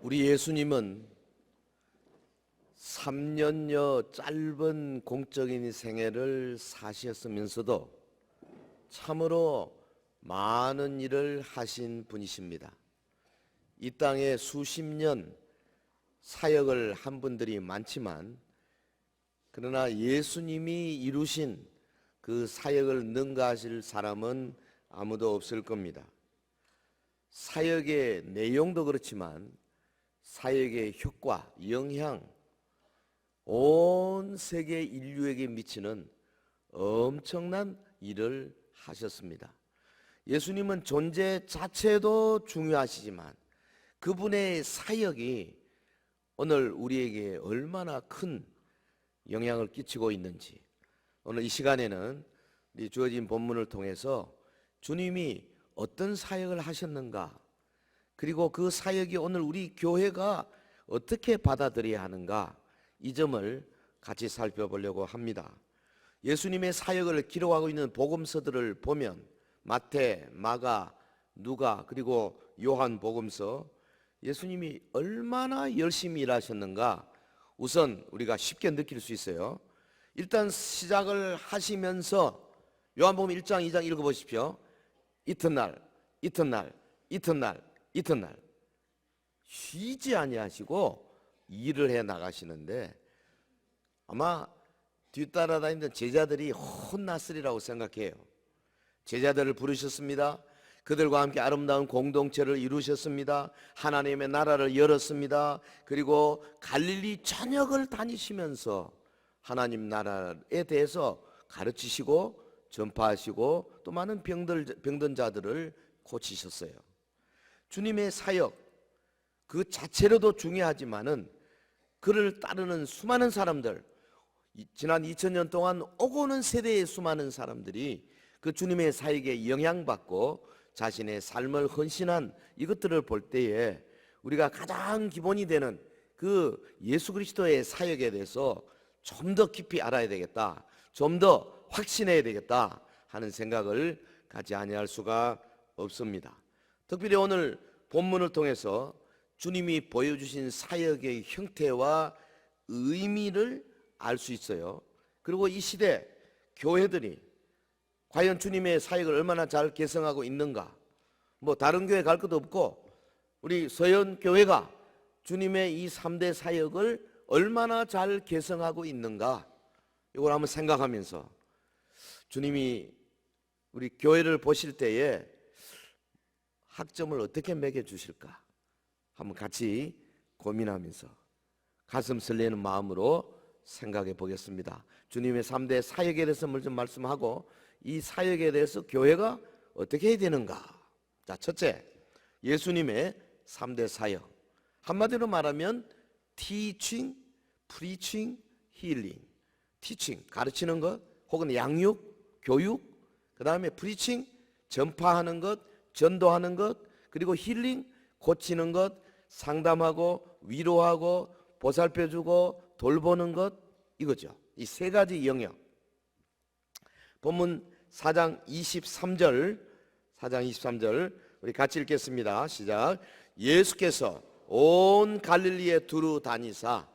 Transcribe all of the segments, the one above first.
우리 예수님은 3년여 짧은 공적인 생애를 사셨으면서도 참으로 많은 일을 하신 분이십니다. 이 땅에 수십 년 사역을 한 분들이 많지만 그러나 예수님이 이루신 그 사역을 능가하실 사람은 아무도 없을 겁니다. 사역의 내용도 그렇지만 사역의 효과, 영향, 온 세계 인류에게 미치는 엄청난 일을 하셨습니다. 예수님은 존재 자체도 중요하시지만 그분의 사역이 오늘 우리에게 얼마나 큰 영향을 끼치고 있는지, 오늘 이 시간에는 이 주어진 본문을 통해서 주님이 어떤 사역을 하셨는가, 그리고 그 사역이 오늘 우리 교회가 어떻게 받아들여야 하는가, 이 점을 같이 살펴보려고 합니다. 예수님의 사역을 기록하고 있는 복음서들을 보면 마태, 마가, 누가, 그리고 요한 복음서, 예수님이 얼마나 열심히 일하셨는가 우선 우리가 쉽게 느낄 수 있어요. 일단 시작을 하시면서 요한복음 1장 2장 읽어보십시오. 이튿날 이튿날 이튿날 이튿날 쉬지 아니하시고 일을 해 나가시는데 아마 뒤따라다니던 제자들이 혼났으리라고 생각해요. 제자들을 부르셨습니다. 그들과 함께 아름다운 공동체를 이루셨습니다. 하나님의 나라를 열었습니다. 그리고 갈릴리 전역을 다니시면서 하나님 나라에 대해서 가르치시고 전파하시고 또 많은 병든 자들을 고치셨어요. 주님의 사역 그 자체로도 중요하지만은 그를 따르는 수많은 사람들, 지난 2000년 동안 오고 오는 세대의 수많은 사람들이 그 주님의 사역에 영향받고 자신의 삶을 헌신한 이것들을 볼 때에 우리가 가장 기본이 되는 그 예수 그리스도의 사역에 대해서 좀 더 깊이 알아야 되겠다, 좀 더 확신해야 되겠다 하는 생각을 가지 아니할 수가 없습니다. 특별히 오늘 본문을 통해서 주님이 보여주신 사역의 형태와 의미를 알 수 있어요. 그리고 이 시대 교회들이 과연 주님의 사역을 얼마나 잘 개성하고 있는가, 뭐 다른 교회 갈 것도 없고 우리 서연교회가 주님의 이 3대 사역을 얼마나 잘 개성하고 있는가, 이걸 한번 생각하면서 주님이 우리 교회를 보실 때에 학점을 어떻게 매겨주실까 한번 같이 고민하면서 가슴 설레는 마음으로 생각해 보겠습니다. 주님의 3대 사역에 대해서 먼저 말씀하고 이 사역에 대해서 교회가 어떻게 해야 되는가. 자, 첫째, 예수님의 3대 사역, 한마디로 말하면 teaching, preaching, healing. teaching, 가르치는 것, 혹은 양육, 교육, 그 다음에 preaching, 전파하는 것, 전도하는 것, 그리고 healing, 고치는 것, 상담하고 위로하고 보살펴주고 돌보는 것, 이거죠. 이 세 가지 영역. 본문 4장 23절 우리 같이 읽겠습니다. 시작. 예수께서 온 갈릴리에 두루 다니사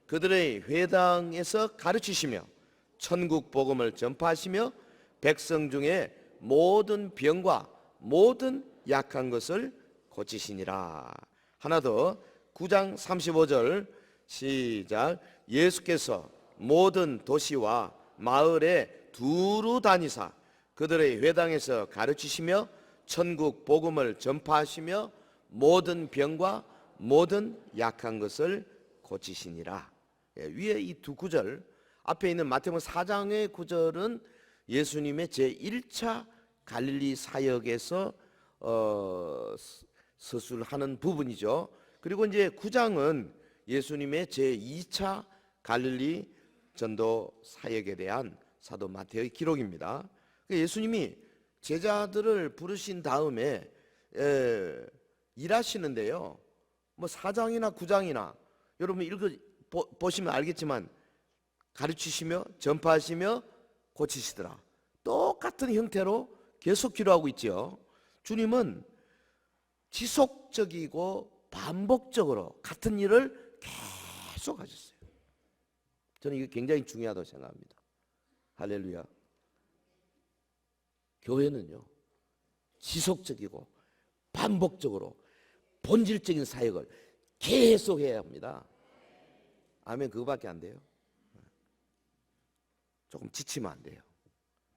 그들의 회당에서 가르치시며 천국 복음을 전파하시며 백성 중에 모든 병과 모든 약한 것을 고치시니라. 하나 더, 9장 35절 시작. 예수께서 모든 도시와 마을에 두루 다니사 그들의 회당에서 가르치시며 천국 복음을 전파하시며 모든 병과 모든 약한 것을 고치시니라. 위에 이 두 구절, 앞에 있는 마태복음 4장의 구절은 예수님의 제1차 갈릴리 사역에서 서술하는 부분이죠. 그리고 이제 9장은 예수님의 제2차 갈릴리 전도 사역에 대한 사도 마태의 기록입니다. 예수님이 제자들을 부르신 다음에 일하시는데요. 뭐 4장이나 9장이나 여러분 보시면 알겠지만 가르치시며 전파하시며 고치시더라. 똑같은 형태로 계속 기록하고 있죠. 주님은 지속적이고 반복적으로 같은 일을 계속 하셨어요. 저는 이게 굉장히 중요하다고 생각합니다. 할렐루야. 교회는요, 지속적이고 반복적으로 본질적인 사역을 계속 해야 합니다. 아멘. 그거밖에 안 돼요. 조금 지치면 안 돼요.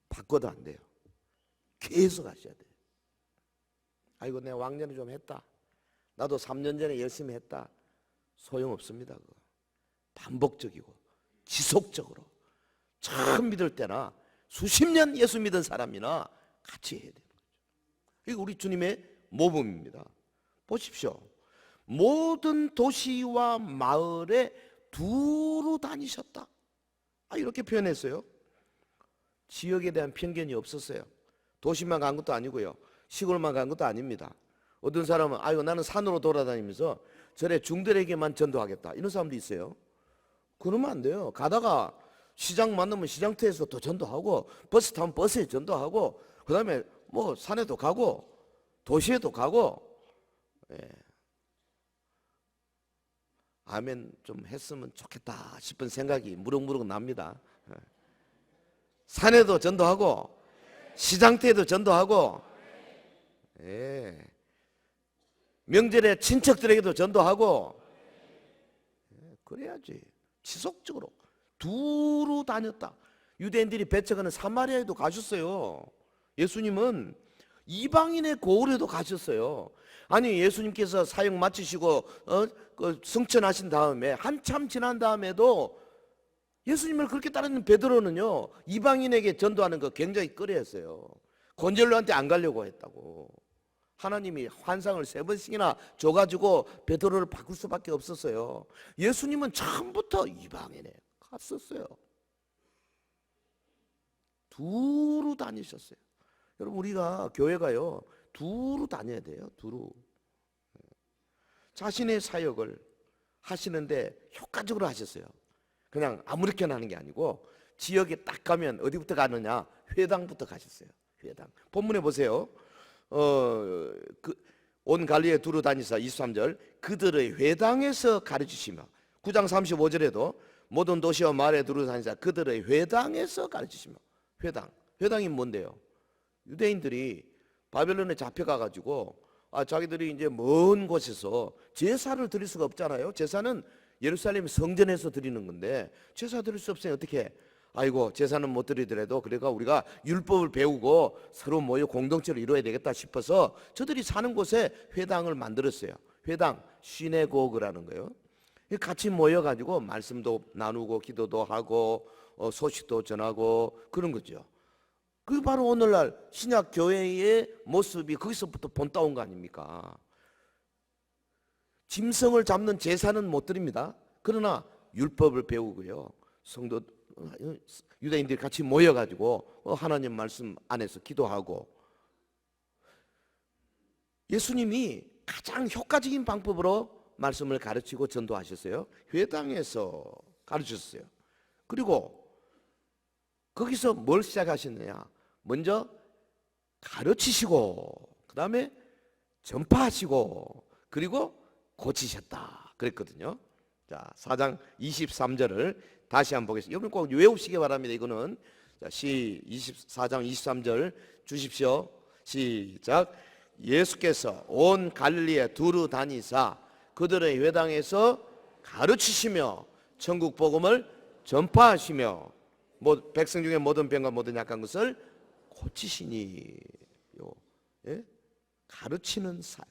바꿔도 안 돼요. 계속 하셔야 돼요. 아이고, 내가 왕년에 좀 했다, 나도 3년 전에 열심히 했다, 소용없습니다. 그거. 반복적이고 지속적으로 처음 믿을 때나 수십 년 예수 믿은 사람이나 같이 해야 되는 거죠. 이거 우리 주님의 모범입니다. 보십시오. 모든 도시와 마을에 두루 다니셨다, 이렇게 표현했어요. 지역에 대한 편견이 없었어요. 도시만 간 것도 아니고요, 시골만 간 것도 아닙니다. 어떤 사람은 아이고, 나는 산으로 돌아다니면서 절에 중들에게만 전도하겠다, 이런 사람도 있어요. 그러면 안 돼요. 가다가 시장 만나면 시장터에서 또 전도하고, 버스 타면 버스에 전도하고, 그 다음에 뭐 산에도 가고 도시에도 가고. 예. 아멘 좀 했으면 좋겠다 싶은 생각이 무럭무럭 납니다. 예. 산에도 전도하고 시장터에도 전도하고, 예. 명절에 친척들에게도 전도하고. 예. 그래야지. 지속적으로 두루 다녔다. 유대인들이 배척하는 사마리아에도 가셨어요. 예수님은 이방인의 고을에도 가셨어요. 아니, 예수님께서 사역 마치시고 승천하신 다음에 한참 지난 다음에도 예수님을 그렇게 따르는 베드로는요, 이방인에게 전도하는 거 굉장히 꺼려했어요. 고넬료한테 안 가려고 했다고. 하나님이 환상을 3번씩이나 줘가지고 베드로를 바꿀 수밖에 없었어요. 예수님은 처음부터 이방인에 갔었어요. 두루 다니셨어요. 여러분, 우리가 교회가요, 두루 다녀야 돼요. 두루. 자신의 사역을 하시는데 효과적으로 하셨어요. 그냥 아무렇게나 하는 게 아니고 지역에 딱 가면 어디부터 가느냐, 회당부터 가셨어요. 회당. 본문에 보세요. 온 갈릴리에 두루 다니사 23절 그들의 회당에서 가르치시며, 9장 35절에도 모든 도시와 마을에 두루 다니사 그들의 회당에서 가르치시며. 회당이 뭔데요? 유대인들이 바벨론에 잡혀가가지고 자기들이 이제 먼 곳에서 제사를 드릴 수가 없잖아요. 제사는 예루살렘 성전에서 드리는 건데 제사 드릴 수 없으니 어떻게 해? 아이고, 제사는 못 드리더라도 그래가 우리가 율법을 배우고 서로 모여 공동체를 이루어야 되겠다 싶어서 저들이 사는 곳에 회당을 만들었어요. 회당, 시네고그라는 거예요. 같이 모여가지고 말씀도 나누고 기도도 하고 소식도 전하고 그런 거죠. 그게 바로 오늘날 신약 교회의 모습이 거기서부터 본따온 거 아닙니까? 짐승을 잡는 제사는 못 드립니다. 그러나 율법을 배우고요, 성도 유대인들이 같이 모여가지고 하나님 말씀 안에서 기도하고. 예수님이 가장 효과적인 방법으로 말씀을 가르치고 전도하셨어요. 회당에서 가르쳤어요. 그리고 거기서 뭘 시작하셨느냐, 먼저 가르치시고 그 다음에 전파하시고 그리고 고치셨다 그랬거든요. 자, 4장 23절을 다시 한번 보겠습니다. 여러분 꼭 외우시기 바랍니다. 이거는. 자, 24장 23절 주십시오. 시작. 예수께서 온 갈릴리에 두루 다니사 그들의 회당에서 가르치시며 천국 복음을 전파하시며 백성 중에 모든 병과 모든 약한 것을 고치시니. 예? 가르치는 사.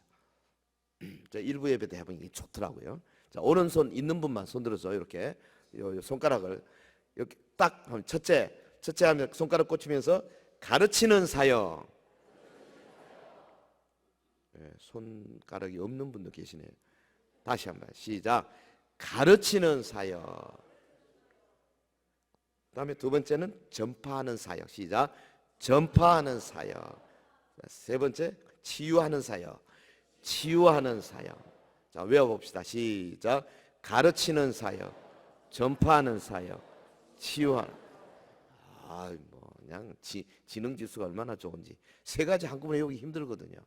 자, 일부 예배 때 해보니 이게 좋더라고요. 자, 오른손 있는 분만 손 들어서 이렇게 요 손가락을 이렇게 딱 하면 첫째 하면 손가락 꽂히면서 가르치는 사역. 예, 손가락이 없는 분도 계시네요. 다시 한번 시작. 가르치는 사역. 그 다음에 두 번째는 전파하는 사역. 시작. 전파하는 사역. 세 번째 치유하는 사역. 치유하는 사역. 자, 외워봅시다. 시작. 가르치는 사역, 전파하는 사역, 치유하는. 뭐 그냥 지능 지수가 얼마나 좋은지 세 가지 한꺼번에 외우기 힘들거든요.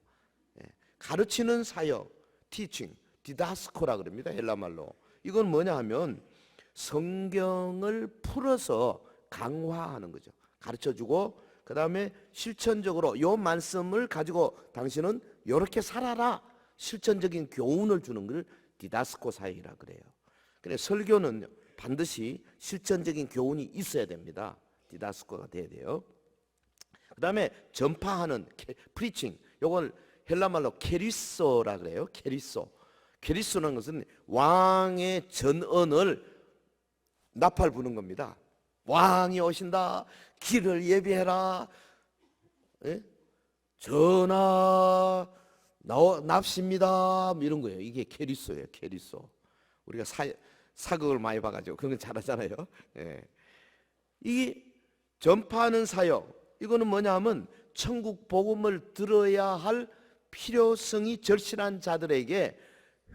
예. 가르치는 사역, teaching, 디다스코라 그럽니다. 헬라말로. 이건 뭐냐 하면 성경을 풀어서 강화하는 거죠. 가르쳐주고 그 다음에 실천적으로 요 말씀을 가지고 당신은 이렇게 살아라, 실천적인 교훈을 주는 걸 디다스코 사역이라 그래요. 그래서 설교는 반드시 실천적인 교훈이 있어야 됩니다. 디다스코가 돼야 돼요. 그 다음에 전파하는 프리칭, 요걸 헬라말로 케리소라 그래요. 케리소라는 것은 왕의 전언을 나팔 부는 겁니다. 왕이 오신다, 길을 예비해라, 예? 전하 납시입니다, 뭐 이런 거예요. 이게 케리소예요. 케리소. 우리가 사극을 많이 봐가지고 그런 건 잘하잖아요. 예. 이 전파하는 사역, 이거는 뭐냐 하면 천국 복음을 들어야 할 필요성이 절실한 자들에게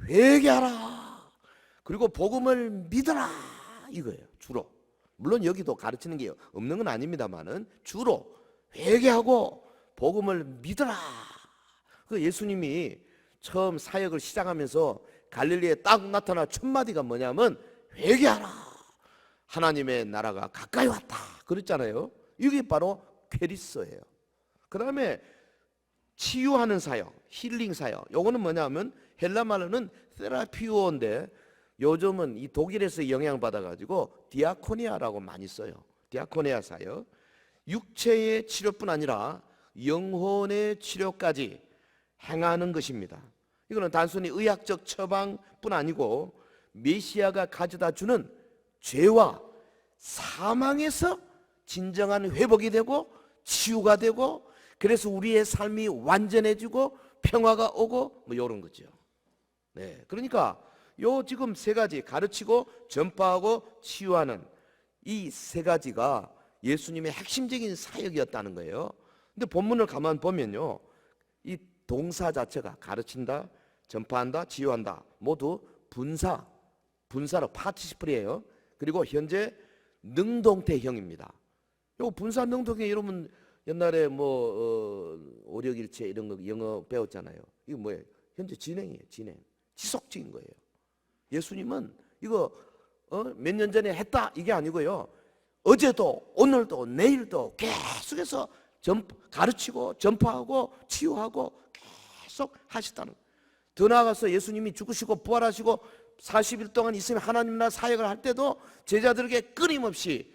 회개하라, 그리고 복음을 믿어라, 이거예요. 주로. 물론 여기도 가르치는 게 없는 건 아닙니다만은 주로 회개하고 복음을 믿어라. 그 예수님이 처음 사역을 시작하면서 갈릴리에 딱 나타나 첫 마디가 뭐냐면 회개하라, 하나님의 나라가 가까이 왔다 그랬잖아요. 이게 바로 퀘리스예요. 그 다음에 치유하는 사역, 힐링 사역, 요거는 뭐냐면 헬라말로는 세라피오인데 요즘은 이 독일에서 영향받아 가지고 디아코니아라고 많이 써요. 디아코니아 사역. 육체의 치료뿐 아니라 영혼의 치료까지 행하는 것입니다. 이거는 단순히 의학적 처방뿐 아니고 메시아가 가져다 주는 죄와 사망에서 진정한 회복이 되고 치유가 되고, 그래서 우리의 삶이 완전해지고 평화가 오고 뭐 이런 거죠. 네, 그러니까 요 지금 세 가지, 가르치고 전파하고 치유하는 이 세 가지가 예수님의 핵심적인 사역이었다는 거예요. 근데 본문을 가만 보면요, 이 동사 자체가 가르친다, 전파한다, 치유한다 모두 분사로 파티시플이에요. 그리고 현재 능동태형입니다. 요 분사 능동태, 여러분 옛날에 뭐 오력일체 이런 거 영어 배웠잖아요. 이거 뭐예요? 현재 진행이에요. 진행. 지속적인 거예요. 예수님은 이거 몇 년 전에 했다 이게 아니고요, 어제도 오늘도 내일도 계속해서 가르치고 전파하고 치유하고 계속 하시다는 거예요. 더 나아가서 예수님이 죽으시고 부활하시고 40일 동안 있으면 하나님 나라 사역을 할 때도 제자들에게 끊임없이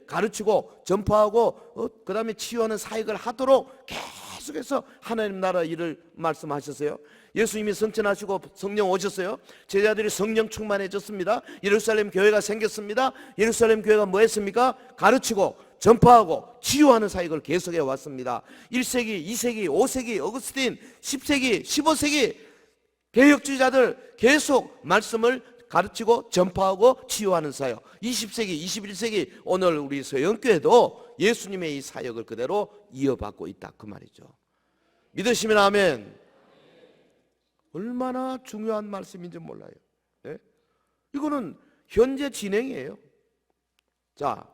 가르치고 전파하고 그 다음에 치유하는 사역을 하도록 계속해서 하나님 나라 일을 말씀하셨어요. 예수님이 성천하시고 성령 오셨어요. 제자들이 성령 충만해졌습니다. 예루살렘 교회가 생겼습니다. 예루살렘 교회가 뭐 했습니까? 가르치고 전파하고 치유하는 사역을 계속해 왔습니다. 1세기, 2세기, 5세기, 어거스틴, 10세기, 15세기 개혁주의자들 계속 말씀을 가르치고 전파하고 치유하는 사역. 20세기, 21세기 오늘 우리 서영교회도 예수님의 이 사역을 그대로 이어받고 있다 그 말이죠. 믿으시면 아멘. 얼마나 중요한 말씀인지 몰라요. 네? 이거는 현재 진행이에요. 자,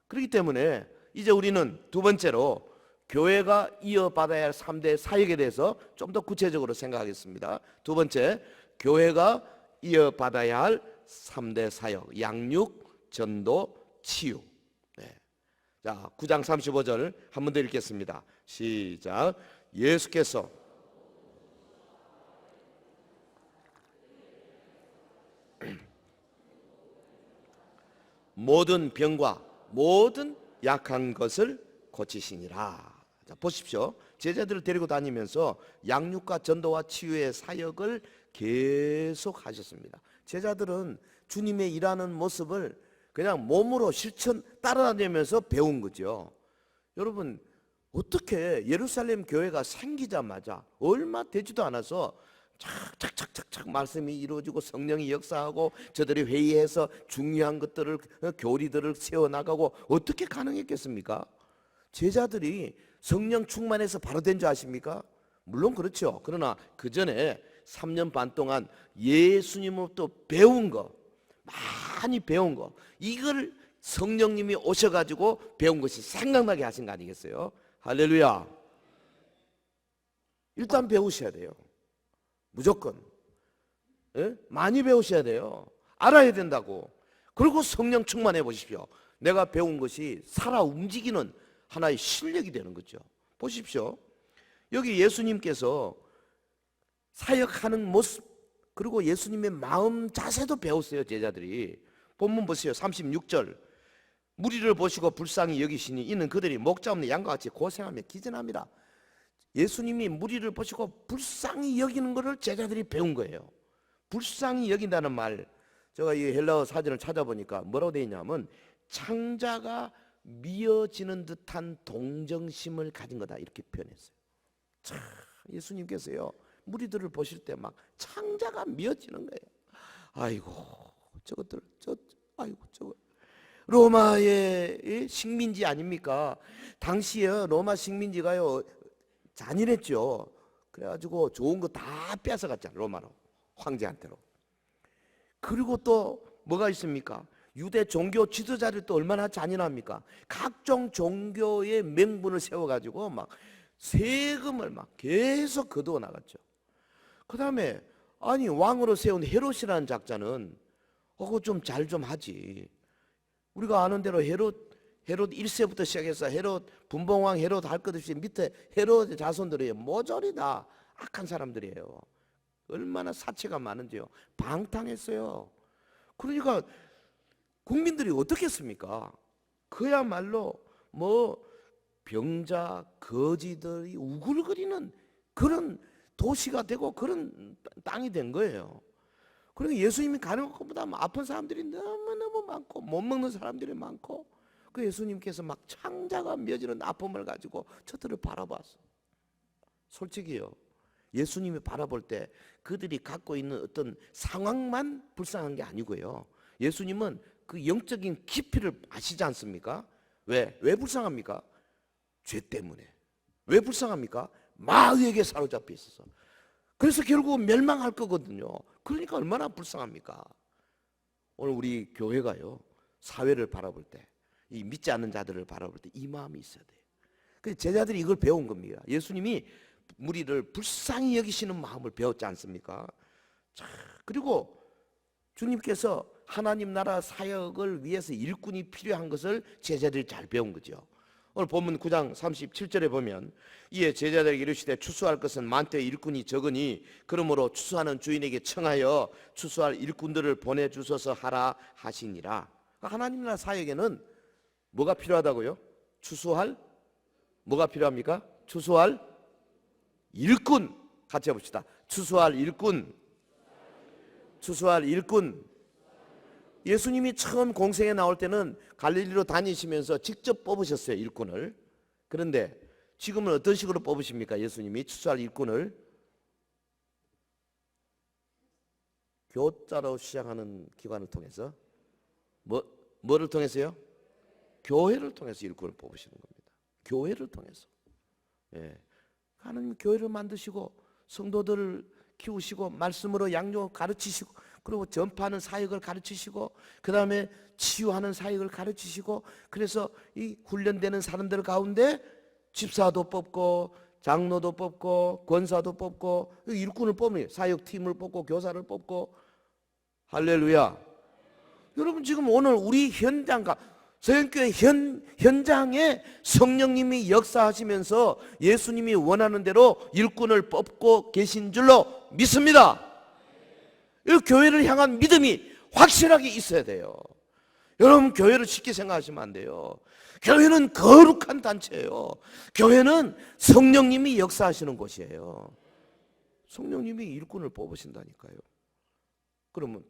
그렇기 때문에 이제 우리는 두 번째로 교회가 이어받아야 할 3대 사역에 대해서 좀 더 구체적으로 생각하겠습니다. 두 번째, 교회가 이어받아야 할 3대 사역, 양육, 전도, 치유. 네. 자, 9장 35절 한 번 더 읽겠습니다. 시작. 예수께서 모든 병과 모든 약한 것을 고치시니라. 자, 보십시오. 제자들을 데리고 다니면서 양육과 전도와 치유의 사역을 계속 하셨습니다. 제자들은 주님의 일하는 모습을 그냥 몸으로 실천 따라다니면서 배운 거죠. 여러분, 어떻게 예루살렘 교회가 생기자마자 얼마 되지도 않아서 착착착착 말씀이 이루어지고 성령이 역사하고 저들이 회의해서 중요한 것들을 교리들을 세워나가고 어떻게 가능했겠습니까? 제자들이 성령 충만해서 바로 된 줄 아십니까? 물론 그렇죠. 그러나 그 전에 3년 반 동안 예수님으로부터 배운 거, 많이 배운 거, 이걸 성령님이 오셔가지고 배운 것이 생각나게 하신 거 아니겠어요? 할렐루야. 일단 배우셔야 돼요. 무조건. 예? 많이 배우셔야 돼요. 알아야 된다고. 그리고 성령 충만해 보십시오. 내가 배운 것이 살아 움직이는 하나의 실력이 되는 거죠. 보십시오. 여기 예수님께서 사역하는 모습, 그리고 예수님의 마음 자세도 배웠어요. 제자들이. 본문 보세요. 36절. 무리를 보시고 불쌍히 여기시니 이는 그들이 목자 없는 양과 같이 고생하며 기전합니다. 예수님이 무리를 보시고 불쌍히 여기는 것을 제자들이 배운 거예요. 불쌍히 여긴다는 말, 제가 이 헬라어 사전을 찾아보니까 뭐라고 되어 있냐면 창자가 미어지는 듯한 동정심을 가진 거다, 이렇게 표현했어요. 참, 예수님께서요 무리들을 보실 때 막 창자가 미어지는 거예요. 아이고 저것들, 아이고 저거 로마의 식민지 아닙니까? 당시에 로마 식민지가요 잔인했죠. 그래가지고 좋은 거 다 뺏어갔잖아요. 로마로, 황제한테로. 그리고 또 뭐가 있습니까? 유대 종교 지도자들 또 얼마나 잔인합니까? 각종 종교의 명분을 세워가지고 막 세금을 막 계속 거두어 나갔죠. 그 다음에 아니 왕으로 세운 헤롯이라는 작자는 그거 좀 잘 좀 하지. 우리가 아는 대로 헤롯 1세부터 시작해서 헤롯 분봉왕 헤롯 할 것 없이 밑에 헤롯의 자손들이에요. 모조리 다 악한 사람들이에요. 얼마나 사체가 많은지요. 방탕했어요. 그러니까 국민들이 어떻게 했습니까? 그야말로 뭐 병자 거지들이 우글거리는 그런 도시가 되고 그런 땅이 된 거예요. 그러니까 예수님이 가는 것보다 아픈 사람들이 너무너무 많고 못 먹는 사람들이 많고, 그 예수님께서 막 창자가 맺어지는 아픔을 가지고 저들을 바라봤어. 솔직히요, 예수님이 바라볼 때 그들이 갖고 있는 어떤 상황만 불쌍한 게 아니고요, 예수님은 그 영적인 깊이를 아시지 않습니까? 왜 불쌍합니까? 죄 때문에. 왜 불쌍합니까? 마귀에게 사로잡혀 있어서. 그래서 결국 멸망할 거거든요. 그러니까 얼마나 불쌍합니까? 오늘 우리 교회가요 사회를 바라볼 때, 이 믿지 않는 자들을 바라볼 때 이 마음이 있어야 돼요. 그래서 제자들이 이걸 배운 겁니다. 예수님이 무리를 불쌍히 여기시는 마음을 배웠지 않습니까? 자, 그리고 주님께서 하나님 나라 사역을 위해서 일꾼이 필요한 것을 제자들이 잘 배운 거죠. 오늘 본문 9장 37절에 보면 이에 제자들에게 이르시되 추수할 것은 많되 일꾼이 적으니 그러므로 추수하는 주인에게 청하여 추수할 일꾼들을 보내주소서 하라 하시니라. 하나님 나라 사역에는 뭐가 필요하다고요? 추수할, 뭐가 필요합니까? 추수할 일꾼. 같이 해봅시다. 추수할 일꾼. 추수할 일꾼. 예수님이 처음 공생에 나올 때는 갈릴리로 다니시면서 직접 뽑으셨어요, 일꾼을. 그런데 지금은 어떤 식으로 뽑으십니까? 예수님이 추수할 일꾼을 교자로 시작하는 기관을 통해서, 뭐를 통해서요? 교회를 통해서 일꾼을 뽑으시는 겁니다. 교회를 통해서. 예. 하나님 교회를 만드시고 성도들을 키우시고 말씀으로 양육 가르치시고, 그리고 전파하는 사역을 가르치시고, 그 다음에 치유하는 사역을 가르치시고, 그래서 이 훈련되는 사람들 가운데 집사도 뽑고 장로도 뽑고 권사도 뽑고 일꾼을 뽑는, 사역팀을 뽑고 교사를 뽑고. 할렐루야. 여러분 지금 오늘 우리 현장과 서영교회 현장에 성령님이 역사하시면서 예수님이 원하는 대로 일꾼을 뽑고 계신 줄로 믿습니다. 이 교회를 향한 믿음이 확실하게 있어야 돼요. 여러분 교회를 쉽게 생각하시면 안 돼요. 교회는 거룩한 단체예요. 교회는 성령님이 역사하시는 곳이에요. 성령님이 일꾼을 뽑으신다니까요. 그러면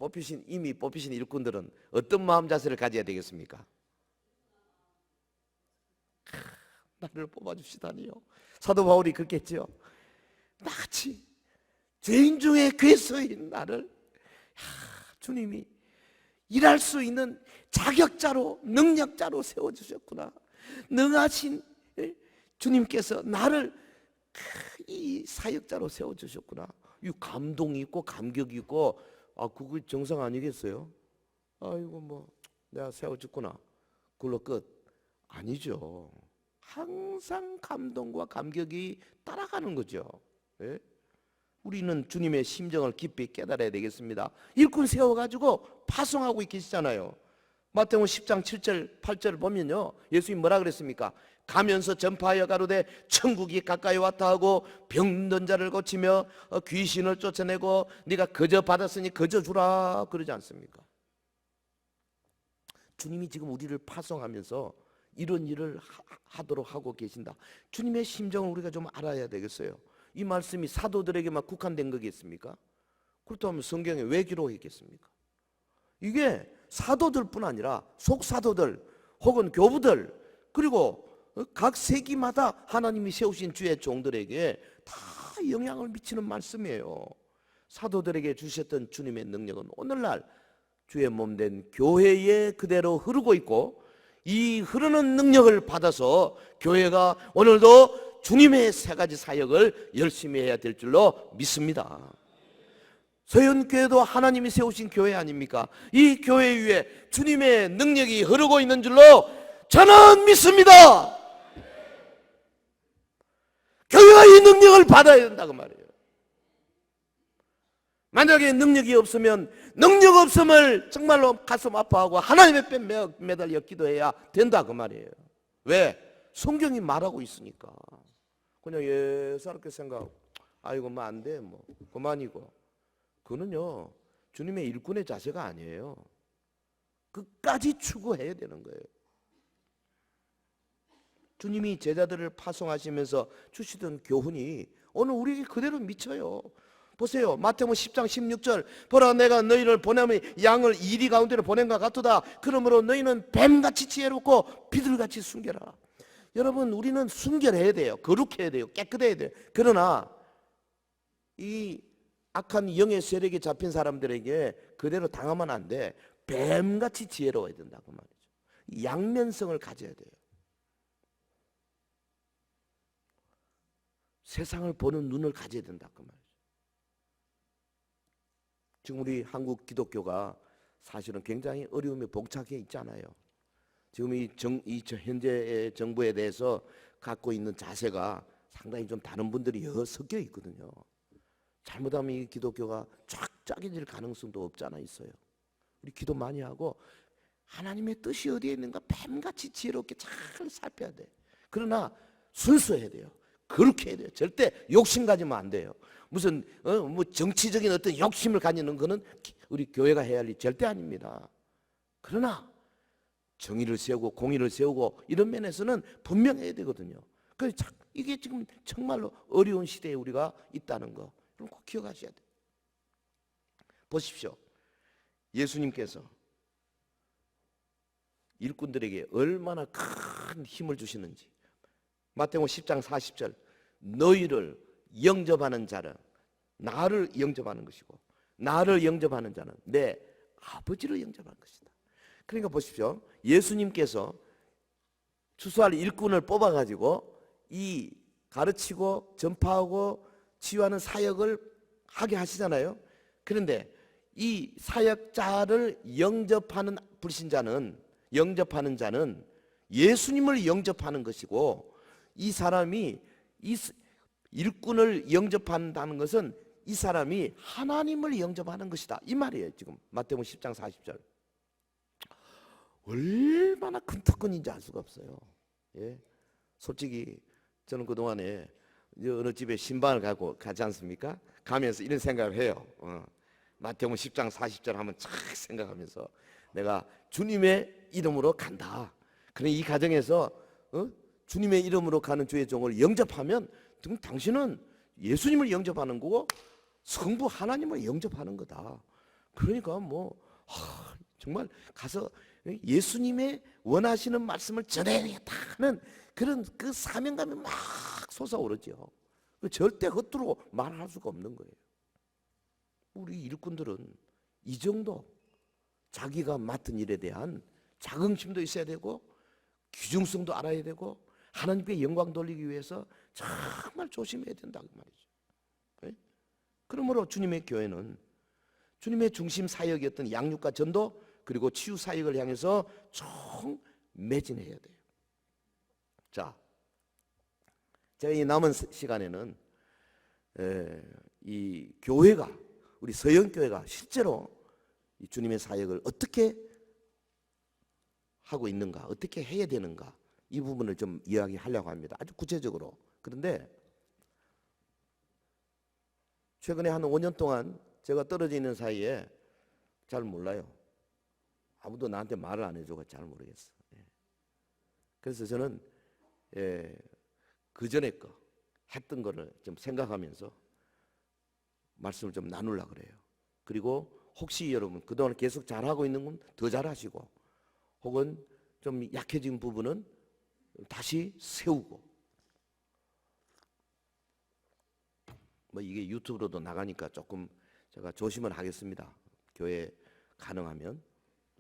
이미 뽑히신 일꾼들은 어떤 마음 자세를 가져야 되겠습니까? 나를 뽑아주시다니요. 사도 바울이 그렇게 했죠. 나같이 죄인 중에 괴수인 나를 주님이 일할 수 있는 자격자로, 능력자로 세워주셨구나. 능하신 주님께서 나를 이 사역자로 세워주셨구나. 이 감동이 있고 감격이 있고, 그거 정상 아니겠어요? 아이고 뭐 내가 세워줬구나, 그걸로 끝. 아니죠. 항상 감동과 감격이 따라가는 거죠. 예? 우리는 주님의 심정을 깊이 깨달아야 되겠습니다. 일꾼 세워가지고 파송하고 계시잖아요. 마태복음 10장 7절 8절을 보면요, 예수님 뭐라 그랬습니까? 가면서 전파하여 가로되 천국이 가까이 왔다 하고 병든 자를 고치며 귀신을 쫓아내고 네가 거저 받았으니 거저 주라 그러지 않습니까? 주님이 지금 우리를 파송하면서 이런 일을 하도록 하고 계신다. 주님의 심정을 우리가 좀 알아야 되겠어요. 이 말씀이 사도들에게만 국한된 거겠습니까? 그렇다면 성경에 왜 기록했겠습니까? 이게 사도들뿐 아니라 속사도들 혹은 교부들 그리고 각 세기마다 하나님이 세우신 주의 종들에게 다 영향을 미치는 말씀이에요. 사도들에게 주셨던 주님의 능력은 오늘날 주의 몸된 교회에 그대로 흐르고 있고, 이 흐르는 능력을 받아서 교회가 오늘도 주님의 세 가지 사역을 열심히 해야 될 줄로 믿습니다. 서현교회도 하나님이 세우신 교회 아닙니까? 이 교회 위에 주님의 능력이 흐르고 있는 줄로 저는 믿습니다. 교회가 이 능력을 받아야 된다고 말이에요. 만약에 능력이 없으면 능력 없음을 정말로 가슴 아파하고 하나님의 뺨 매달려 기도해야 된다 그 말이에요. 왜? 성경이 말하고 있으니까. 그냥 예사롭게 생각하고 아이고 뭐 안 돼 뭐 그만이고, 그거는요 주님의 일꾼의 자세가 아니에요. 끝까지 추구해야 되는 거예요. 주님이 제자들을 파송하시면서 주시던 교훈이 오늘 우리에게 그대로 미쳐요. 보세요. 마태복음 10장 16절 보라 내가 너희를 보내면 양을 이리 가운데로 보낸 것 같도다. 그러므로 너희는 뱀같이 지혜롭고 비둘같이 순결하라. 여러분 우리는 순결해야 돼요. 거룩해야 돼요. 깨끗해야 돼요. 그러나 이 악한 영의 세력에 잡힌 사람들에게 그대로 당하면 안 돼. 뱀같이 지혜로워야 된다고 말이죠. 양면성을 가져야 돼요. 세상을 보는 눈을 가져야 된다고 말이죠. 지금 우리 한국 기독교가 사실은 굉장히 어려움에 봉착해 있잖아요. 지금 이 현재 정부에 대해서 갖고 있는 자세가 상당히 좀 다른 분들이 섞여 있거든요. 잘못하면 이 기독교가 쫙 짜겨질 가능성도 없지 않아 있어요. 우리 기도 많이 하고 하나님의 뜻이 어디에 있는가 뱀같이 지혜롭게 잘 살펴야 돼. 그러나 순수해야 돼요. 그렇게 해야 돼요. 절대 욕심 가지면 안 돼요. 무슨 뭐 정치적인 어떤 욕심을 가지는 거는 우리 교회가 해야 할 일 절대 아닙니다. 그러나 정의를 세우고 공의를 세우고 이런 면에서는 분명해야 되거든요. 그래서 이게 지금 정말로 어려운 시대에 우리가 있다는 거 꼭 기억하셔야 돼요. 보십시오. 예수님께서 일꾼들에게 얼마나 큰 힘을 주시는지. 마태복음 10장 40절 너희를 영접하는 자는 나를 영접하는 것이고 나를 영접하는 자는 내 아버지를 영접하는 것이다. 그러니까 보십시오. 예수님께서 추수할 일꾼을 뽑아가지고 이 가르치고 전파하고 치유하는 사역을 하게 하시잖아요. 그런데 이 사역자를 영접하는 불신자는 영접하는 자는 예수님을 영접하는 것이고, 이 사람이 이 일꾼을 영접한다는 것은 이 사람이 하나님을 영접하는 것이다 이 말이에요. 지금 마태복음 10장 40절 얼마나 큰 특권인지 알 수가 없어요. 예? 솔직히 저는 그동안에 어느 집에 신방을 가지 않습니까? 가면서 이런 생각을 해요. 마태복음 10장 40절 하면 착 생각하면서 내가 주님의 이름으로 간다. 그럼 이 가정에서 주님의 이름으로 가는 주의 종을 영접하면 당신은 예수님을 영접하는 거고 성부 하나님을 영접하는 거다. 그러니까 정말 가서 예수님의 원하시는 말씀을 전해야겠다 하는 그런 그 사명감이 막 솟아오르죠. 절대 겉으로 말할 수가 없는 거예요. 우리 일꾼들은 이 정도 자기가 맡은 일에 대한 자긍심도 있어야 되고 귀중성도 알아야 되고 하나님께 영광 돌리기 위해서 정말 조심해야 된다고 말이죠. 네? 그러므로 주님의 교회는 주님의 중심 사역이었던 양육과 전도 그리고 치유 사역을 향해서 총 매진해야 돼요. 자, 제가 이 남은 시간에는 이 교회가, 우리 서영교회가 실제로 이 주님의 사역을 어떻게 하고 있는가, 어떻게 해야 되는가, 이 부분을 좀 이야기하려고 합니다. 아주 구체적으로. 그런데 최근에 한 5년 동안 제가 떨어져 있는 사이에 잘 몰라요. 아무도 나한테 말을 안 해줘서 잘 모르겠어. 그래서 저는 그 전에 거 했던 거를 좀 생각하면서 말씀을 좀 나누려고 그래요. 그리고 혹시 여러분 그동안 계속 잘하고 있는 건 더 잘하시고, 혹은 좀 약해진 부분은 다시 세우고, 뭐 이게 유튜브로도 나가니까 조금 제가 조심을 하겠습니다. 교회 가능하면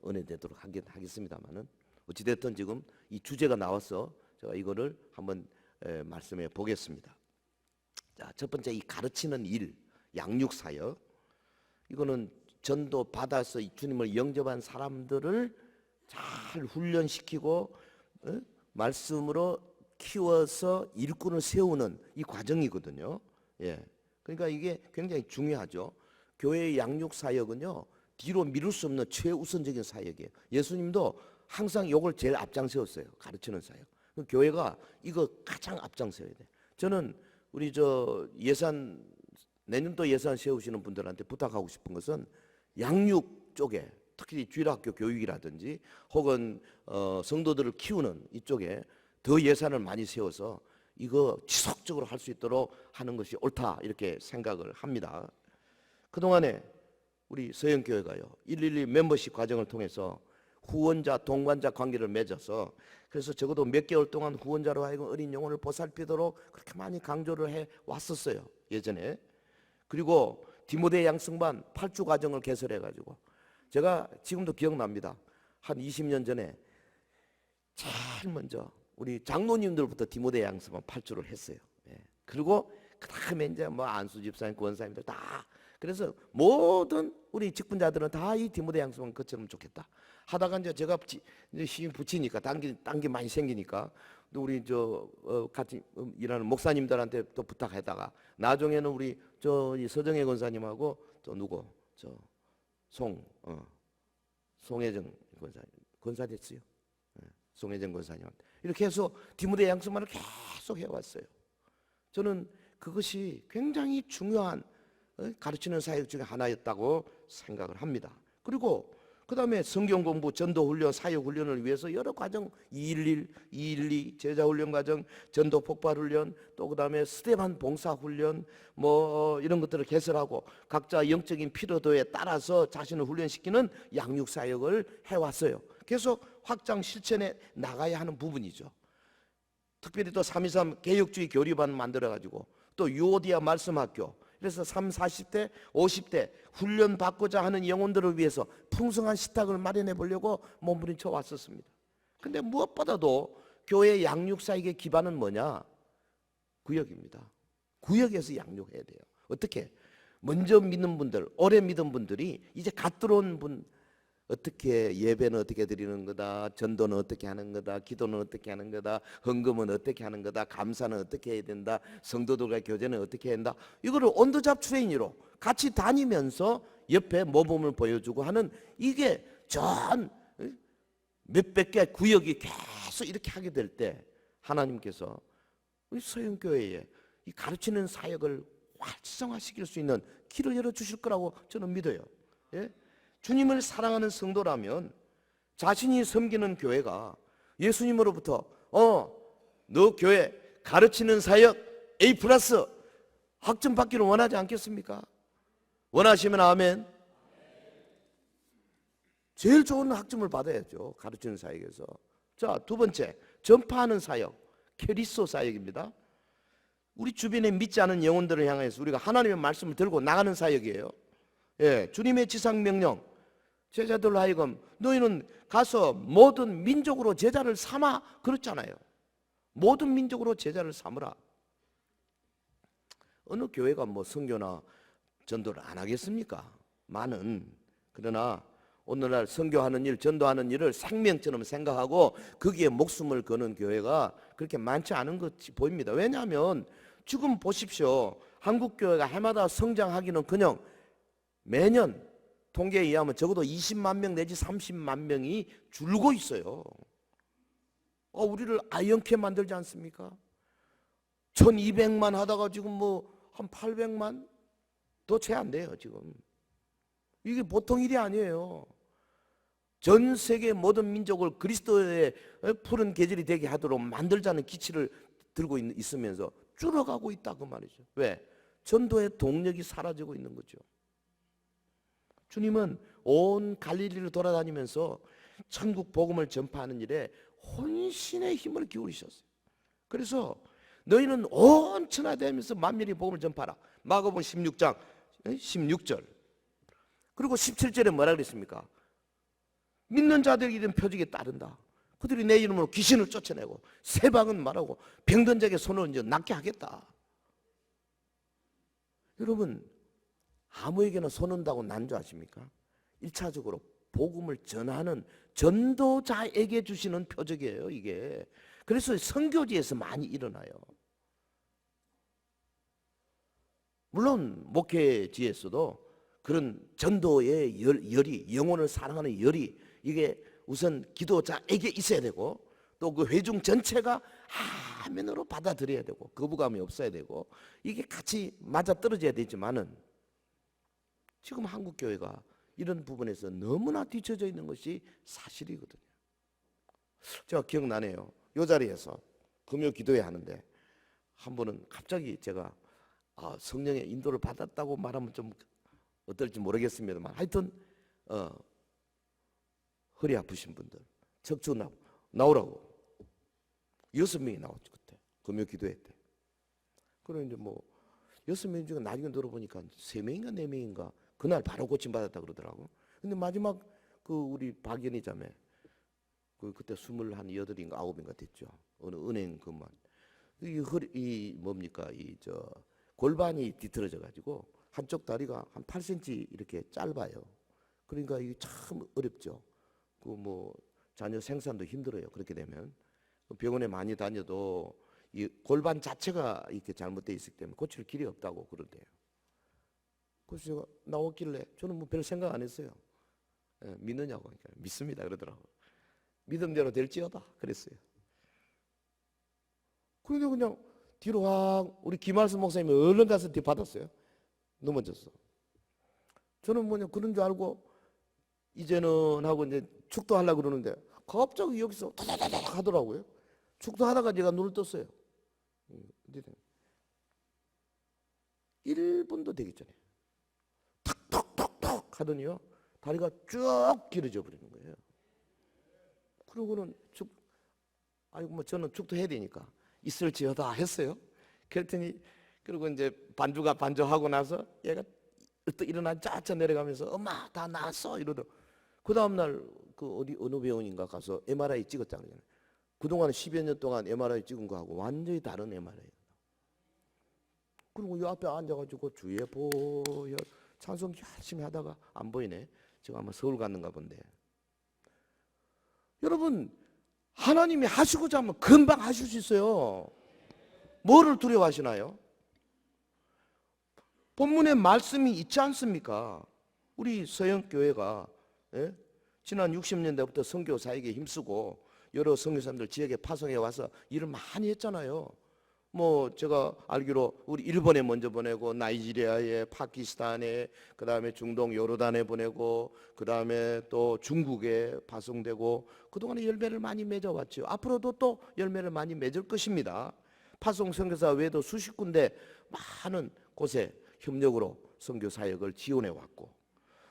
은혜되도록 하겠습니다만은, 어찌됐든 지금 이 주제가 나와서 제가 이거를 한번 말씀해 보겠습니다. 자, 첫 번째, 이 가르치는 일, 양육사역. 이거는 전도 받아서 주님을 영접한 사람들을 잘 훈련시키고 말씀으로 키워서 일꾼을 세우는 이 과정이거든요. 그러니까 이게 굉장히 중요하죠. 교회의 양육사역은요, 뒤로 미룰 수 없는 최우선적인 사역이에요. 예수님도 항상 이걸 제일 앞장세웠어요. 가르치는 사역. 교회가 이거 가장 앞장서야 돼. 저는 우리 내년도 예산 세우시는 분들한테 부탁하고 싶은 것은 양육 쪽에, 특히 주일학교 교육이라든지 혹은 성도들을 키우는 이쪽에 더 예산을 많이 세워서 이거 지속적으로 할 수 있도록 하는 것이 옳다, 이렇게 생각을 합니다. 그동안에 우리 서영교회가요, 112 멤버십 과정을 통해서 후원자, 동반자 관계를 맺어서, 그래서 적어도 몇 개월 동안 후원자로 하여금 어린 영혼을 보살피도록 그렇게 많이 강조를 해 왔었어요, 예전에. 그리고 디모데 양성반 8주 과정을 개설해가지고, 제가 지금도 기억납니다. 한 20년 전에 제일 먼저 우리 장로님들부터 디모데 양성반 8주를 했어요. 그리고 그 다음에 이제 뭐 안수 집사님, 권사님들 다, 그래서 모든 우리 직분자들은 다 이 디모데 양성반 거처럼 좋겠다 하다가 이제 제가 이제 힘 붙이니까 딴 게 많이 생기니까 또 우리 같이 일하는 목사님들한테 또 부탁하다가 나중에는 우리 이 서정혜 권사님하고 또 누구 송혜정 권사 됐어요. 송혜정 권사님한테 이렇게 해서 디모데 양성반을 계속 해왔어요. 저는 그것이 굉장히 중요한 가르치는 사역 중에 하나였다고 생각을 합니다. 그리고 그 다음에 성경 공부, 전도 훈련, 사역 훈련을 위해서 여러 과정, 211, 212 제자 훈련 과정, 전도 폭발 훈련, 또 그 다음에 스테반 봉사 훈련, 뭐 이런 것들을 개설하고 각자 영적인 필요도에 따라서 자신을 훈련시키는 양육 사역을 해왔어요. 계속 확장 실천해 나가야 하는 부분이죠. 특별히 또 323 개혁주의 교리반 만들어가지고 또 유오디아 말씀학교, 그래서 30, 40대, 50대 훈련 받고자 하는 영혼들을 위해서 풍성한 식탁을 마련해 보려고 몸부림쳐 왔었습니다. 근데 무엇보다도 교회 양육사역의 기반은 뭐냐? 구역입니다. 구역에서 양육해야 돼요. 어떻게? 먼저 믿는 분들, 오래 믿은 분들이 이제 갓 들어온 분, 어떻게 예배는 어떻게 드리는 거다, 전도는 어떻게 하는 거다, 기도는 어떻게 하는 거다, 헌금은 어떻게 하는 거다, 감사는 어떻게 해야 된다, 성도들과 교제는 어떻게 해야 된다, 이거를 온더잡 트레이닝으로 같이 다니면서 옆에 모범을 보여주고 하는, 이게 전 몇백 개 구역이 계속 이렇게 하게 될 때 하나님께서 우리 서영교회에 이 가르치는 사역을 활성화시킬 수 있는 길을 열어주실 거라고 저는 믿어요. 주님을 사랑하는 성도라면 자신이 섬기는 교회가 예수님으로부터 너 교회 가르치는 사역 A+ 학점 받기를 원하지 않겠습니까? 원하시면 아멘. 제일 좋은 학점을 받아야죠, 가르치는 사역에서. 자, 두 번째, 전파하는 사역, 캐리소 사역입니다. 우리 주변에 믿지 않은 영혼들을 향해서 우리가 하나님의 말씀을 들고 나가는 사역이에요. 주님의 지상명령, 제자들로 하여금 너희는 가서 모든 민족으로 제자를 삼아, 그렇잖아요. 모든 민족으로 제자를 삼으라. 어느 교회가 뭐 선교나 전도를 안 하겠습니까? 많은. 그러나 오늘날 선교하는 일, 전도하는 일을 생명처럼 생각하고 거기에 목숨을 거는 교회가 그렇게 많지 않은 것이 보입니다. 왜냐하면 지금 보십시오. 한국교회가 해마다 성장하기는커녕 매년 통계에 의하면 적어도 20만 명 내지 30만 명이 줄고 있어요. 우리를 아연케 만들지 않습니까? 1200만 하다가 지금 뭐 한 800만 더 채 안 돼요 지금. 이게 보통 일이 아니에요. 전 세계 모든 민족을 그리스도의 푸른 계절이 되게 하도록 만들자는 기치를 들고 있으면서 줄어가고 있다 그 말이죠. 왜? 전도의 동력이 사라지고 있는 거죠. 주님은 온 갈릴리를 돌아다니면서 천국 복음을 전파하는 일에 혼신의 힘을 기울이셨어요. 그래서 너희는 온 천하 다니면서 만민이 복음을 전파하라. 마가복음 16장 16절. 그리고 17절에 뭐라 그랬습니까? 믿는 자들이 이런 표적에 따른다. 그들이 내 이름으로 귀신을 쫓아내고 세방은 말하고 병든 자에게 손을 이제 낫게 하겠다. 여러분, 아무에게나 손 온다고 난 줄 아십니까? 1차적으로 복음을 전하는 전도자에게 주시는 표적이에요 이게. 그래서 선교지에서 많이 일어나요. 물론 목회지에서도 그런 전도의 열이, 영혼을 사랑하는 열이 이게 우선 기도자에게 있어야 되고, 또 그 회중 전체가 아멘으로 받아들여야 되고, 거부감이 없어야 되고, 이게 같이 맞아떨어져야 되지만은 지금 한국교회가 이런 부분에서 너무나 뒤처져 있는 것이 사실이거든요. 제가 기억나네요. 이 자리에서 금요 기도회 하는데 한 분은 갑자기 제가 성령의 인도를 받았다고 말하면 좀 어떨지 모르겠습니다만, 하여튼 허리 아프신 분들 척추 나오라고 6명이 나왔죠. 그때 금요 기도회 때. 그럼 이제 뭐 6명 중에 나중에 들어보니까 3명인가 4명인가 그날 바로 고침받았다 그러더라고. 근데 마지막 그 우리 박연희 자매 그때 28인가 9인가 됐죠. 어느 은행 그만 이 뭡니까 골반이 뒤틀어져 가지고 한쪽 다리가 한 8cm 이렇게 짧아요. 그러니까 이게 참 어렵죠. 그 뭐 자녀 생산도 힘들어요. 그렇게 되면 병원에 많이 다녀도 이 골반 자체가 이렇게 잘못되어 있기 때문에 고칠 길이 없다고 그러대요. 그래서 제가 나왔길래 저는 뭐 별 생각 안 했어요. 믿느냐고 하니까 믿습니다 그러더라고요. 믿음대로 될지어다 그랬어요. 그런데 그냥 뒤로 확 우리 김할수 목사님이 얼른 가서 뒤 받았어요. 넘어졌어. 저는 뭐냐 그런 줄 알고 이제는 하고 이제 축도하려고 그러는데 갑자기 여기서 다다다닥 하더라고요. 축도하다가 제가 눈을 떴어요. 1분도 되기 전에 탁탁탁탁 하더니요 다리가 쭉 길어져 버리는 거예요. 그러고는 아이고 뭐 저는 축도 해야 되니까 있을지어다 했어요. 그랬더니 그리고 이제 반주하고 나서 얘가 또 일어나 짜짜 내려가면서 엄마 다 나았어 이러더라고. 그 다음날 그 어느 병원인가 가서 MRI 찍었잖아요. 그동안 10여 년 동안 MRI 찍은 거하고 완전히 다른 MRI. 그리고 이 앞에 앉아가지고 주에 보여 찬송 열심히 하다가 안 보이네. 지금 아마 서울 갔는가 본데. 여러분 하나님이 하시고자 하면 금방 하실 수 있어요. 뭐를 두려워하시나요? 본문에 말씀이 있지 않습니까? 우리 서영교회가 지난 60년대부터 선교사에게 힘쓰고 여러 선교사님들 지역에 파송해 와서 일을 많이 했잖아요. 뭐 제가 알기로 우리 일본에 먼저 보내고 나이지리아에 파키스탄에 그다음에 중동 요르단에 보내고 그다음에 또 중국에 파송되고 그동안에 열매를 많이 맺어왔죠. 앞으로도 또 열매를 많이 맺을 것입니다. 파송 선교사 외에도 수십 군데 많은 곳에 협력으로 선교 사역을 지원해 왔고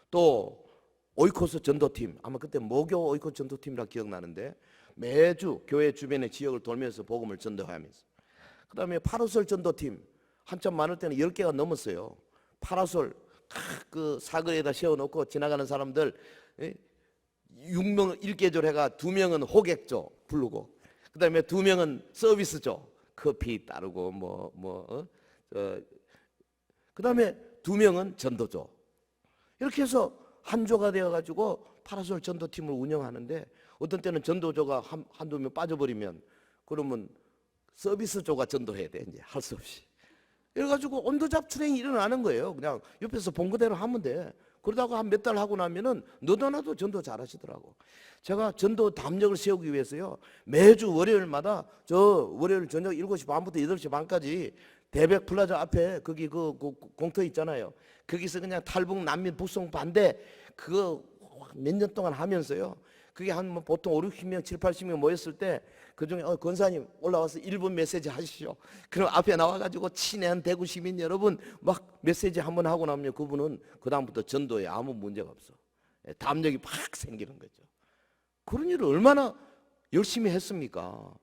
또 오이코스 전도팀 아마 그때 모교 오이코스 전도팀이라 기억나는데 매주 교회 주변의 지역을 돌면서 복음을 전도하면서 그 다음에 파라솔 전도팀 한참 많을 때는 10개가 넘었어요. 파라솔 그 사거리에다 세워놓고 지나가는 사람들 6명 일개조를 해가 2명은 호객조 부르고 그 다음에 2명은 서비스조 커피 따르고 그 다음에 2명은 전도조 이렇게 해서 한 조가 되어가지고 파라솔 전도팀을 운영하는데 어떤 때는 전도조가 한두 명 빠져버리면 그러면 서비스조가 전도해야 돼. 이제 할 수 없이. 이래가지고 온도잡출행이 일어나는 거예요. 그냥 옆에서 본 그대로 하면 돼. 그러다가 한 몇 달 하고 나면은 너도 나도 전도 잘하시더라고. 제가 전도 담력을 세우기 위해서요, 매주 월요일마다 저 월요일 저녁 7시 반부터 8시 반까지 대백 플라자 앞에 거기 그 공터 있잖아요. 거기서 그냥 탈북 난민 북송 반대 그거 몇 년 동안 하면서요, 그게 한 뭐 보통 5, 60명, 7, 80명 모였을 때 그중에 권사님 올라와서 1분 메시지 하시죠. 그럼 앞에 나와가지고 친애한 대구 시민 여러분 막 메시지 한번 하고 나면 그분은 그 다음부터 전도에 아무 문제가 없어. 담력이 팍 생기는 거죠. 그런 일을 얼마나 열심히 했습니까?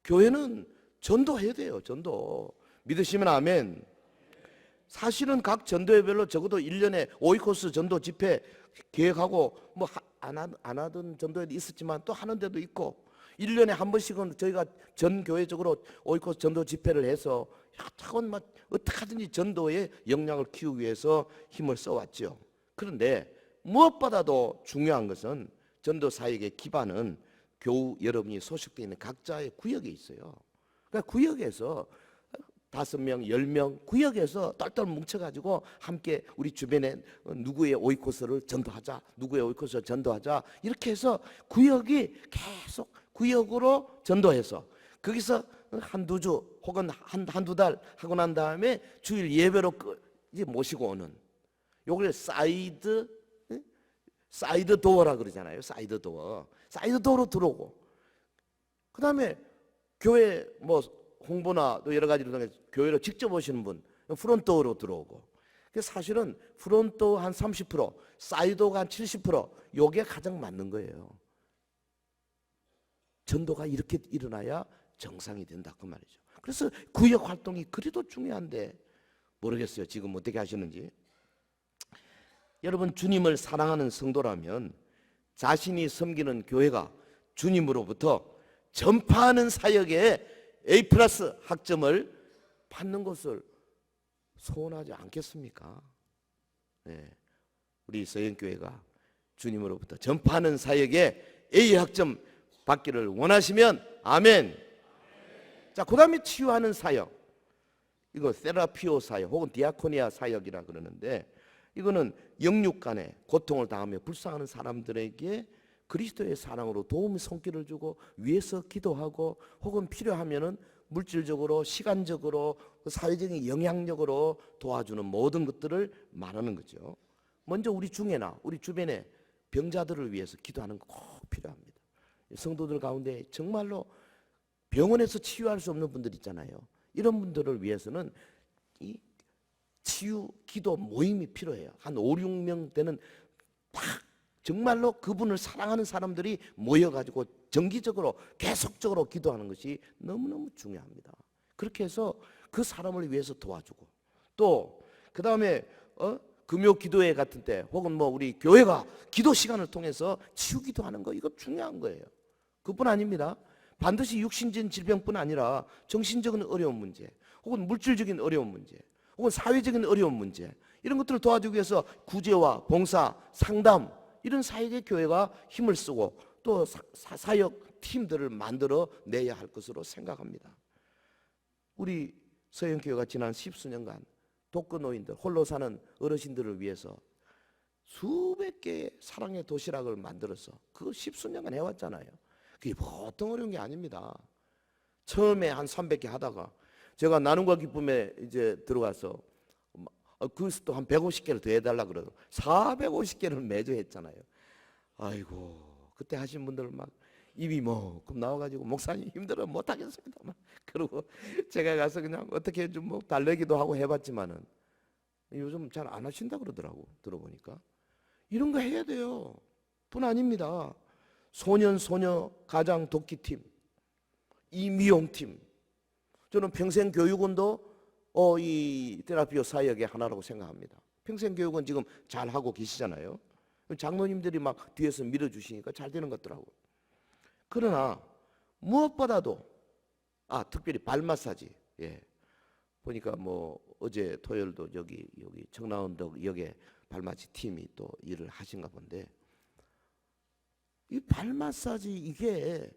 교회는 전도해야 돼요. 전도. 믿으시면 아멘. 사실은 각 전도회별로 적어도 1년에 오이코스 전도 집회 계획하고 뭐 안 하던 전도회도 있었지만 또 하는 데도 있고, 1년에 한 번씩은 저희가 전 교회적으로 오이코스 전도 집회를 해서 차원 막 어떻게 하든지 전도의 역량을 키우기 위해서 힘을 써왔죠. 그런데 무엇보다도 중요한 것은 전도 사역의 기반은 교우 여러분이 소속되어 있는 각자의 구역에 있어요. 그러니까 구역에서 5명, 10명 구역에서 똘똘 뭉쳐가지고 함께 우리 주변에 누구의 오이코스를 전도하자, 누구의 오이코스를 전도하자, 이렇게 해서 구역이 계속 구역으로 전도해서 거기서 한두 주 혹은 한두 달 하고 난 다음에 주일 예배로 이제 모시고 오는, 요걸 사이드 도어라 그러잖아요. 사이드 도어로 들어오고, 그 다음에 교회 뭐 홍보나 또 여러 가지로 통해 교회로 직접 오시는 분 프론트도어로 들어오고, 사실은 프론트도어 한 30%, 사이드도어가 한 70%, 요게 가장 맞는 거예요. 전도가 이렇게 일어나야 정상이 된다 그 말이죠. 그래서 구역 활동이 그래도 중요한데 모르겠어요. 지금 어떻게 하시는지. 여러분, 주님을 사랑하는 성도라면 자신이 섬기는 교회가 주님으로부터 전파하는 사역에 A+ 학점을 받는 것을 소원하지 않겠습니까? 네. 우리 서영교회가 주님으로부터 전파하는 사역에 A 학점 받기를 원하시면 아멘. 자, 그 다음에 치유하는 사역, 이거 세라피오 사역 혹은 디아코니아 사역이라 그러는데, 이거는 영육 간의 고통을 당하며 불쌍하는 사람들에게 그리스도의 사랑으로 도움의 손길을 주고 위해서 기도하고, 혹은 필요하면은 물질적으로, 시간적으로, 사회적인 영향력으로 도와주는 모든 것들을 말하는 거죠. 먼저 우리 중에나 우리 주변에 병자들을 위해서 기도하는 거 꼭 필요합니다. 성도들 가운데 정말로 병원에서 치유할 수 없는 분들 있잖아요. 이런 분들을 위해서는 이 치유 기도 모임이 필요해요. 한 5, 6명 되는 딱 정말로 그분을 사랑하는 사람들이 모여가지고 정기적으로 계속적으로 기도하는 것이 너무너무 중요합니다. 그렇게 해서 그 사람을 위해서 도와주고, 또 그 다음에 금요 기도회 같은 때 혹은 뭐 우리 교회가 기도 시간을 통해서 치유 기도하는 거, 이거 중요한 거예요. 그뿐 아닙니다. 반드시 육신적인 질병뿐 아니라 정신적인 어려운 문제, 혹은 물질적인 어려운 문제, 혹은 사회적인 어려운 문제, 이런 것들을 도와주기 위해서 구제와 봉사, 상담, 이런 사역의 교회가 힘을 쓰고 또 사역 팀들을 만들어 내야 할 것으로 생각합니다. 우리 서영교회가 지난 10수년간 독거노인들, 홀로 사는 어르신들을 위해서 수백 개의 사랑의 도시락을 만들어서 그 10수년간 해왔잖아요. 그게 보통 어려운 게 아닙니다. 처음에 한 300개 하다가 제가 나눔과 기쁨에 이제 들어가서 그것도 한 150개를 더 해달라 그러고 450개를 매주 했잖아요. 아이고, 그때 하신 분들 막 입이 뭐금 나와가지고 목사님 힘들어 못하겠습니다 막 그러고, 제가 가서 그냥 어떻게 좀 뭐 달래기도 하고 해봤지만은 요즘 잘 안 하신다 그러더라고. 들어보니까 이런 거 해야 돼요. 뿐 아닙니다. 소년 소녀 가장 돕기팀, 이미용팀, 저는 평생교육원도 이 테라피오 사역의 하나라고 생각합니다. 평생교육원 지금 잘 하고 계시잖아요. 장로님들이 막 뒤에서 밀어주시니까 잘 되는 것 같더라고요. 그러나 무엇보다도 특별히 발 마사지, 보니까 뭐 어제 토요일도 여기 청라언덕역에 발 마사지 팀이 또 일을 하신가 본데, 이 발 마사지 이게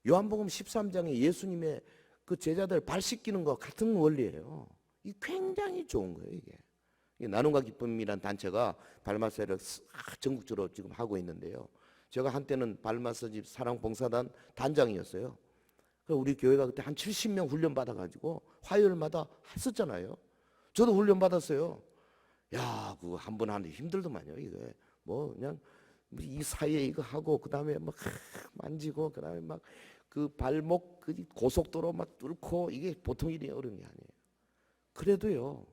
요한복음 13장에 예수님의 그 제자들 발 씻기는 거 같은 원리예요. 이 굉장히 좋은 거예요. 이게 나눔과 기쁨이란 단체가 발마서를 전국적으로 지금 하고 있는데요. 제가 한때는 발마서 집 사랑봉사단 단장이었어요. 우리 교회가 그때 한 70명 훈련 받아가지고 화요일마다 했었잖아요. 저도 훈련 받았어요. 야, 그거 한 번 하는데 힘들더만요. 이게 뭐 그냥 이 사이에 이거 하고 그 다음에 막 만지고 그 다음에 막 그 발목 그 고속도로 막 뚫고 이게 보통 일이 어려운 게 아니에요. 그래도요,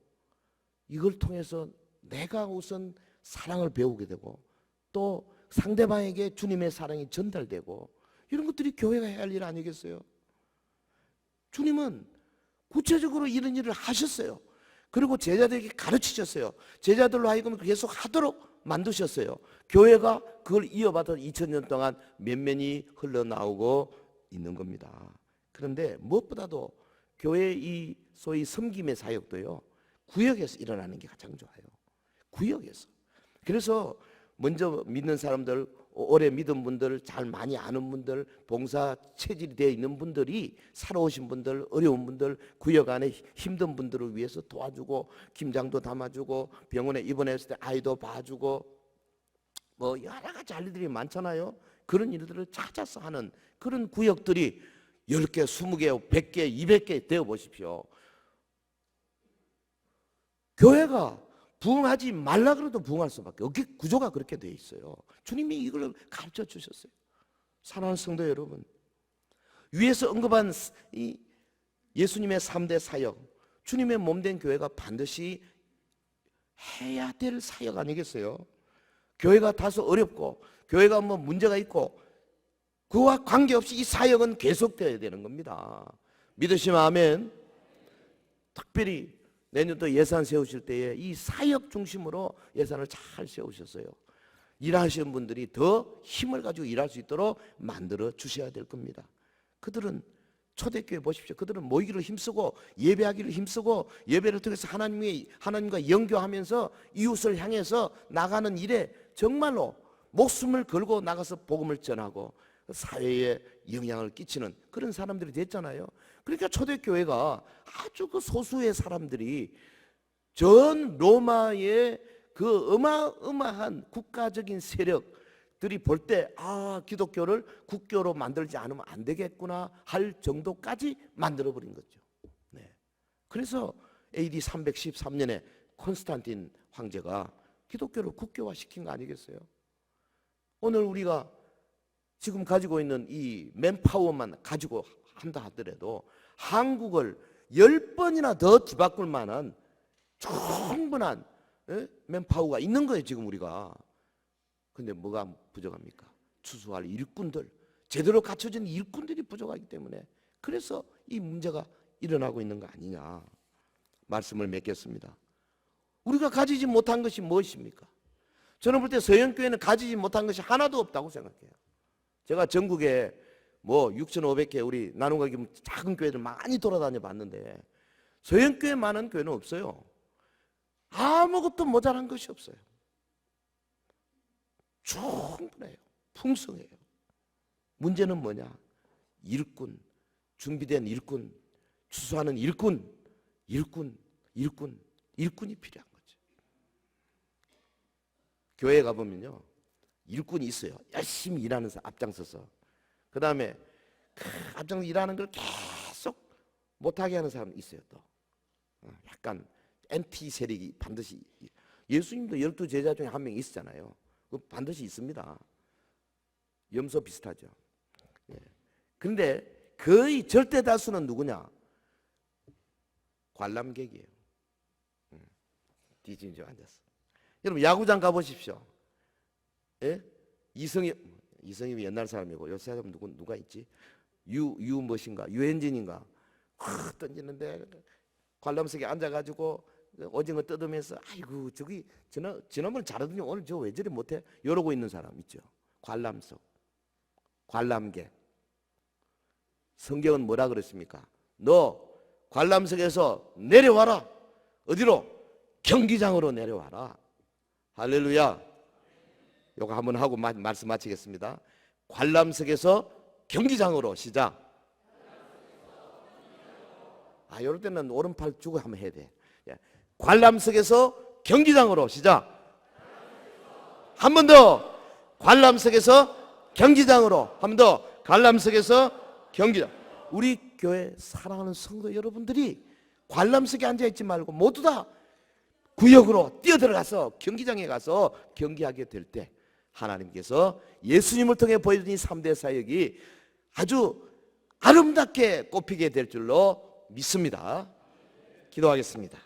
이걸 통해서 내가 우선 사랑을 배우게 되고 또 상대방에게 주님의 사랑이 전달되고 이런 것들이 교회가 해야 할 일 아니겠어요? 주님은 구체적으로 이런 일을 하셨어요. 그리고 제자들에게 가르치셨어요. 제자들로 하여금 계속 하도록 만드셨어요. 교회가 그걸 이어받아 2000년 동안 면면이 흘러나오고 있는 겁니다. 그런데 무엇보다도 교회의 이 소위 섬김의 사역도요, 구역에서 일어나는 게 가장 좋아요. 구역에서. 그래서 먼저 믿는 사람들, 오래 믿은 분들, 잘 많이 아는 분들, 봉사 체질이 되어 있는 분들이 살아오신 분들, 어려운 분들, 구역 안에 힘든 분들을 위해서 도와주고 김장도 담아주고 병원에 입원했을 때 아이도 봐주고 뭐 여러 가지 할 일들이 많잖아요. 그런 일들을 찾아서 하는 그런 구역들이 10개, 20개, 100개, 200개 되어 보십시오. 교회가 부흥하지 말라 그래도 부흥할 수밖에 없게 구조가 그렇게 되어 있어요. 주님이 이걸 가르쳐 주셨어요. 사랑하는 성도 여러분, 위에서 언급한 이 예수님의 3대 사역, 주님의 몸된 교회가 반드시 해야 될 사역 아니겠어요? 교회가 다소 어렵고 교회가 뭐 문제가 있고 그와 관계없이 이 사역은 계속되어야 되는 겁니다. 믿으시면 아멘. 특별히 내년도 예산 세우실 때에 이 사역 중심으로 예산을 잘 세우셨어요. 일하시는 분들이 더 힘을 가지고 일할 수 있도록 만들어 주셔야 될 겁니다. 그들은 초대교회 보십시오. 그들은 모이기를 힘쓰고 예배하기를 힘쓰고 예배를 통해서 하나님과 연교하면서 이웃을 향해서 나가는 일에 정말로 목숨을 걸고 나가서 복음을 전하고 사회에 영향을 끼치는 그런 사람들이 됐잖아요. 그러니까 초대교회가 아주 그 소수의 사람들이 전 로마의 그 어마어마한 국가적인 세력들이 볼 때 기독교를 국교로 만들지 않으면 안 되겠구나 할 정도까지 만들어버린 거죠. 네. 그래서 AD 313년에 콘스탄틴 황제가 기독교를 국교화시킨 거 아니겠어요? 오늘 우리가 지금 가지고 있는 이 맨파워만 가지고 한다 하더라도 한국을 10번이나 더 뒤바꿀 만한 충분한 맨파워가 있는 거예요 지금 우리가. 근데 뭐가 부족합니까? 추수할 일꾼들, 제대로 갖춰진 일꾼들이 부족하기 때문에 그래서 이 문제가 일어나고 있는 거 아니냐 말씀을 맺겠습니다. 우리가 가지지 못한 것이 무엇입니까? 저는 볼 때 서영교회는 가지지 못한 것이 하나도 없다고 생각해요. 제가 전국에 뭐 6,500개 우리 나눔과 기쁨 작은 교회들 많이 돌아다녀 봤는데 서영교회 많은 교회는 없어요. 아무것도 모자란 것이 없어요. 충분해요. 풍성해요. 문제는 뭐냐? 일꾼, 준비된 일꾼, 추수하는 일꾼이 필요한 거죠. 교회에 가보면요 일꾼이 있어요. 열심히 일하는 사람 앞장서서. 그 다음에 앞장서 일하는 걸 계속 못하게 하는 사람이 있어요. 또 약간 엔티 세력이 반드시. 예수님도 12제자 중에 한 명 있었잖아요. 반드시 있습니다. 염소 비슷하죠. 그런데 거의 절대 다수는 누구냐? 관람객이에요. 뒤집어 좀 앉았어. 여러분 야구장 가보십시오. 예? 이성엽이 옛날 사람이고 요새 사람 누가 있지? 무엇인가? 유현진인가? 확 던지는데 관람석에 앉아가지고 오징어 뜯으면서 아이고 저기 지난번에 잘하더니 오늘 저 왜 저리 못해? 이러고 있는 사람 있죠. 관람석, 관람객. 성경은 뭐라 그랬습니까? 너 관람석에서 내려와라. 어디로? 경기장으로 내려와라. 할렐루야. 요거 한번 하고 말씀 마치겠습니다. 관람석에서 경기장으로 시작. 이럴 때는 오른팔 주고 한번 해야 돼. 관람석에서 경기장으로 시작. 한 번 더. 관람석에서 경기장으로. 한 번 더. 관람석에서 경기장. 우리 교회 사랑하는 성도 여러분들이 관람석에 앉아있지 말고 모두 다 구역으로 뛰어들어가서 경기장에 가서 경기하게 될 때 하나님께서 예수님을 통해 보여준 이 3대 사역이 아주 아름답게 꼽히게 될 줄로 믿습니다. 기도하겠습니다.